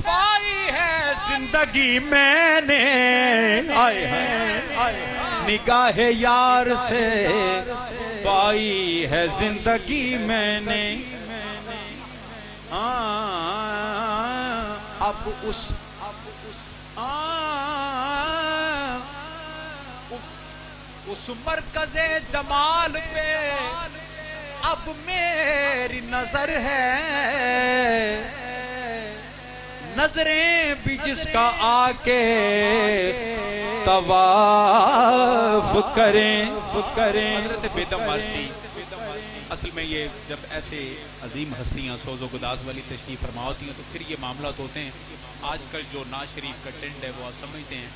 पाई है जिंदगी मैंने, आए है निगाह यार से पाई है जिंदगी मैंने। अब उस मरकज़े जमाल पे अब मेरी नजर है, नजरें भी जिसका आके तवाफ करें। हज़रत बेदम वारसी असल में ये जब ऐसे अजीम हस्तियां सोज़ो गुदास वाली तशरीफ फरमा होती हैं तो फिर ये मामला होते हैं। आजकल जो नाज शरीफ का ट्रेंड है वो आप समझते हैं।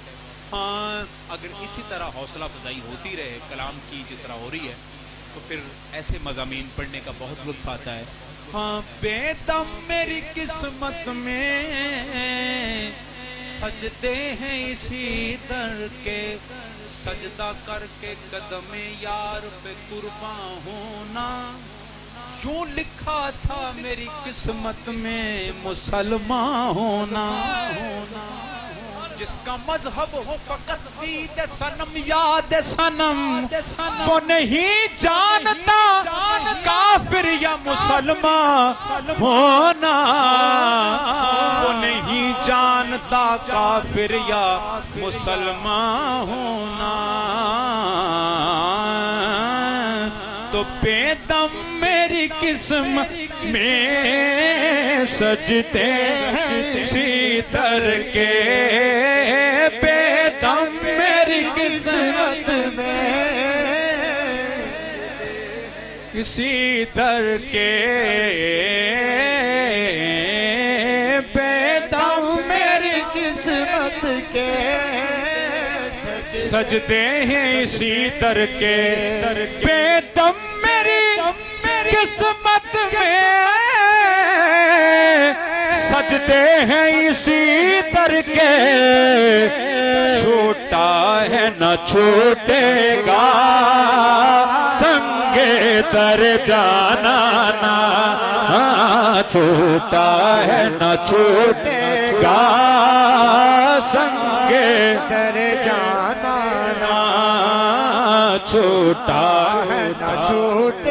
हाँ, अगर इसी तरह हौसला अफजाई होती रहे कलाम की जिस तरह हो रही है तो फिर ऐसे मज़ामीन पढ़ने का बहुत लुत्फ़ आता है। हाँ, बेदम मेरी किस्मत में सजदे हैं इसी दर के, सजदा करके कदमे यार पे कुर्बान होना। यूं लिखा था मेरी किस्मत में मुसलमान होना। जिसका मजहब हो फकत दीद सनम याद सनम, वो नहीं जानता काफिर या मुसलमान होना। वो नहीं जानता काफिर या मुसलमान होना। तो बेदम मेरी किस्मत में सजते सीतर के, बेदम मेरी किस्मत में किसी दर के, बेदम मेरी किस्मत के सजदे हैं इसी दर के। बेदम मेरी किस्मत में सजदे हैं इसी दर के। छोटा है न छूटेगा संगे दर जाना ना, छोटा है न छूटेगा संगे दर जाना ना, छोटा है न छूटेगा